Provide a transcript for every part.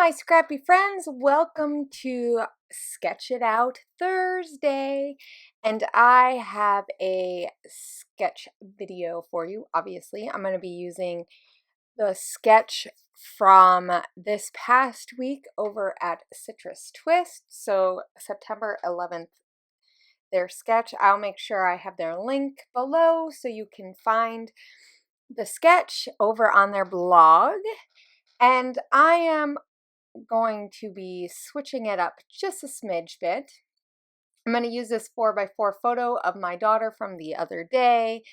my scrappy friends, welcome to Sketch It Out Thursday, and I have a sketch video for you. Obviously, I'm going to be using the sketch from this past week over at Citrus Twist, so September 11th, their sketch. I'll make sure I have their link below so you can find the sketch over on their blog. And I am going to be switching it up just a smidge bit. I'm going to use this 4x4 photo of my daughter from the other day.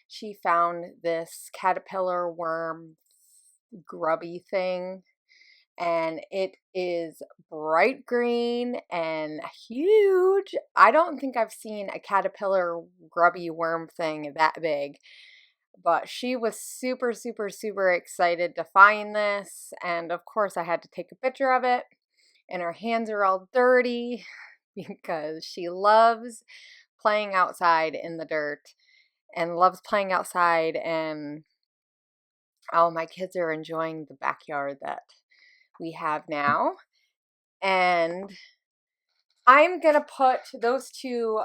She found this caterpillar worm grubby thing, and it is bright green and huge. I don't think I've seen a caterpillar grubby worm thing that big. But she was super excited to find this, and of course I had to take a picture of it, and her hands are all dirty because she loves playing outside in the dirt and loves playing outside, and all my kids are enjoying the backyard that we have now. And I'm gonna put those two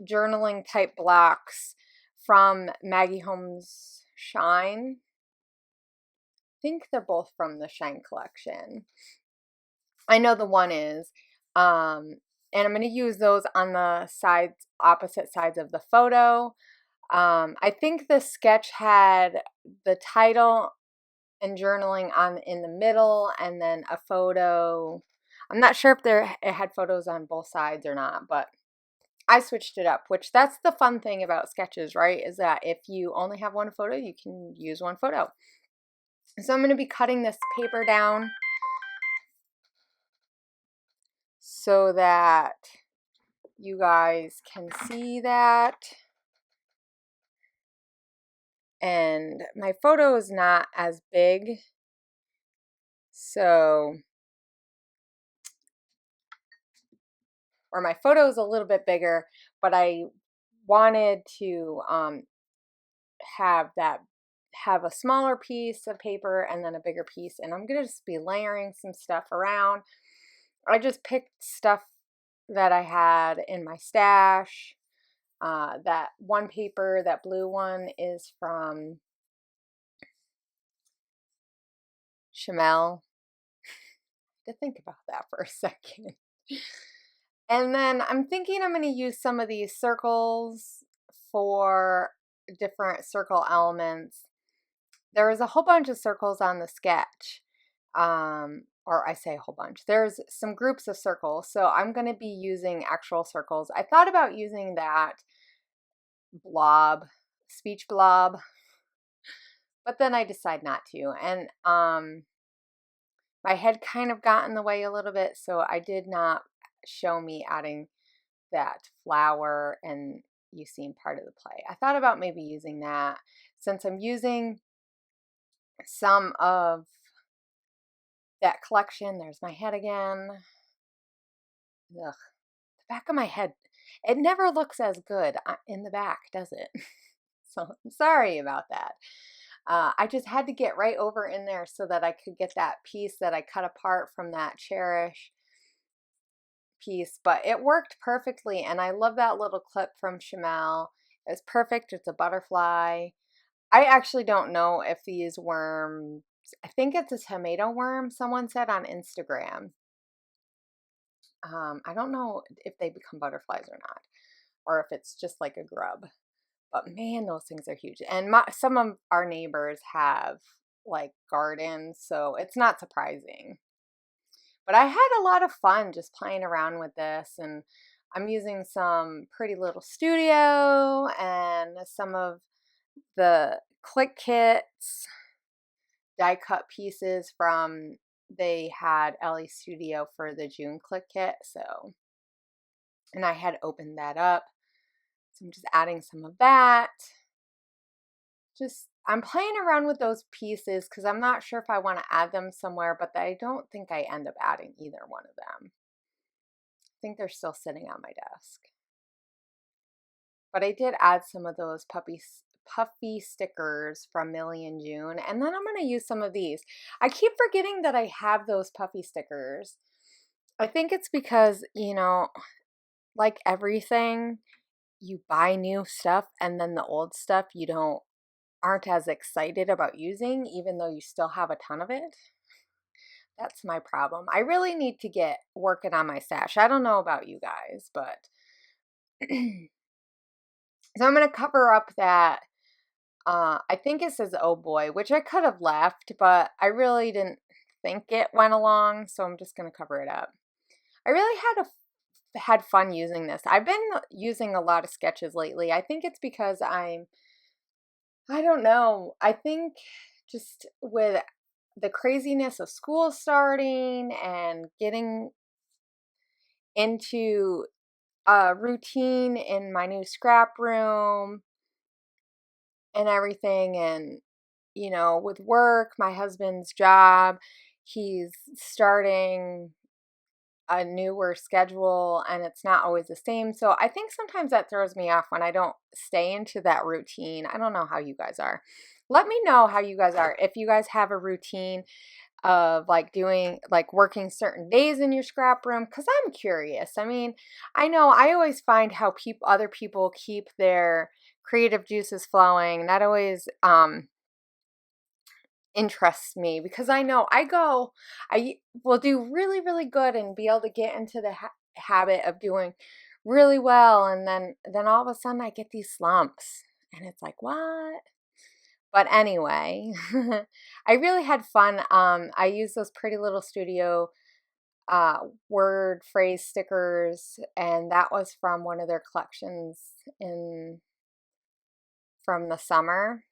journaling type blocks from Maggie Holmes' Shine. I think they're both from the Shine collection. I know the one is. And I'm going to use those on the sides, opposite sides of the photo. I think the sketch had the title and journaling in the middle, and then a photo. I'm not sure if it had photos on both sides or not, but I switched it up, which that's the fun thing about sketches, right? Is that if you only have one photo, you can use one photo. So I'm going to be cutting this paper down so that you guys can see that. And my photo is not as big, or my photo is a little bit bigger, but I wanted to have a smaller piece of paper and then a bigger piece, and I'm gonna just be layering some stuff around. I just picked stuff that I had in my stash. That one paper, that blue one, is from Chamel. To think about that for a second. And then I'm thinking I'm going to use some of these circles for different circle elements. There is a whole bunch of circles on the sketch. Or I say a whole bunch. There's some groups of circles, so I'm going to be using actual circles. I thought about using that blob, speech blob, but then I decided not to. And my head kind of got in the way a little bit, so I did not show me adding that flower and you seen part of the play. I thought about maybe using that since I'm using some of that collection. There's my head again. Ugh, the back of my head, it never looks as good in the back, does it? So I'm sorry about that. I just had to get right over in there so that I could get that piece that I cut apart from that Cherish piece, but it worked perfectly, and I love that little clip from Chamel. It's perfect. It's a butterfly. I actually don't know if these worms, I think it's a tomato worm, someone said on Instagram. I don't know if they become butterflies or not, or if it's just like a grub. But man, those things are huge. And some of our neighbors have like gardens, so it's not surprising. But I had a lot of fun just playing around with this, and I'm using some Pretty Little Studio and some of the Click Kits die cut pieces from, they had Ellie Studio for the June Click Kit, so, and I had opened that up. So I'm just adding some of that. I'm playing around with those pieces because I'm not sure if I want to add them somewhere, but I don't think I end up adding either one of them. I think they're still sitting on my desk. But I did add some of those puppy puffy stickers from Millie and June, and then I'm going to use some of these. I keep forgetting that I have those puffy stickers. I think it's because, you know, like everything, you buy new stuff and then the old stuff you aren't as excited about using, even though you still have a ton of it. That's my problem. I really need to get working on my stash. I don't know about you guys, but so I'm going to cover up that. I think it says "oh boy," which I could have left, but I really didn't think it went along, so I'm just going to cover it up. I really had fun using this. I've been using a lot of sketches lately. I think it's because I don't know. I think just with the craziness of school starting and getting into a routine in my new scrap room and everything, and you know, with work, my husband's job, he's starting a newer schedule and it's not always the same. So I think sometimes that throws me off when I don't stay into that routine. I don't know how you guys are. Let me know how you guys are. If you guys have a routine of like working certain days in your scrap room, because I'm curious. I mean, I know I always find how other people keep their creative juices flowing. That always interests me, because I know I will do really, really good and be able to get into the habit of doing really well, and then all of a sudden I get these slumps and it's like, what? But anyway, I really had fun. I used those Pretty Little Studio word phrase stickers, and that was from one of their collections from the summer.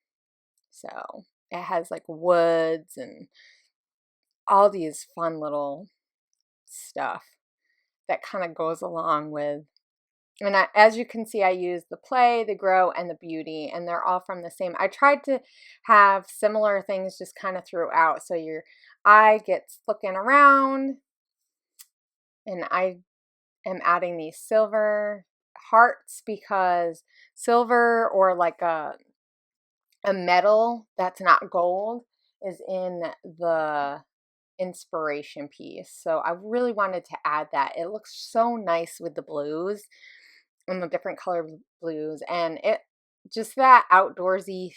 So it has like woods and all these fun little stuff that kind of goes along with. And as you can see, I use the play, the grow, and the beauty, and they're all from the same. I tried to have similar things just kind of throughout, so your eye gets looking around. And I am adding these silver hearts because silver, or like a metal that's not gold, is in the inspiration piece. So I really wanted to add that. It looks so nice with the blues and the different color blues, and it just, that outdoorsy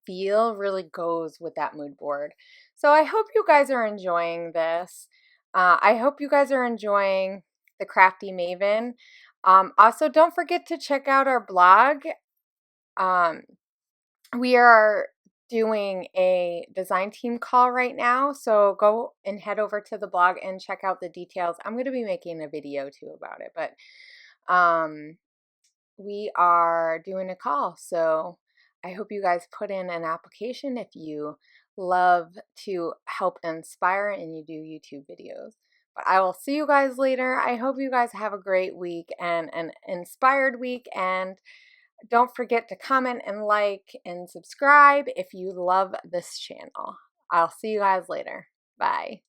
feel really goes with that mood board. So I hope you guys are enjoying this. I hope you guys are enjoying the Crafty Maven. Also, don't forget to check out our blog. We are doing a design team call right now, so go and head over to the blog and check out the details. I'm going to be making a video too about it, but we are doing a call, so I hope you guys put in an application if you love to help inspire and you do YouTube videos. But I will see you guys later. I hope you guys have a great week and an inspired week, and don't forget to comment and like and subscribe if you love this channel. I'll see you guys later. Bye.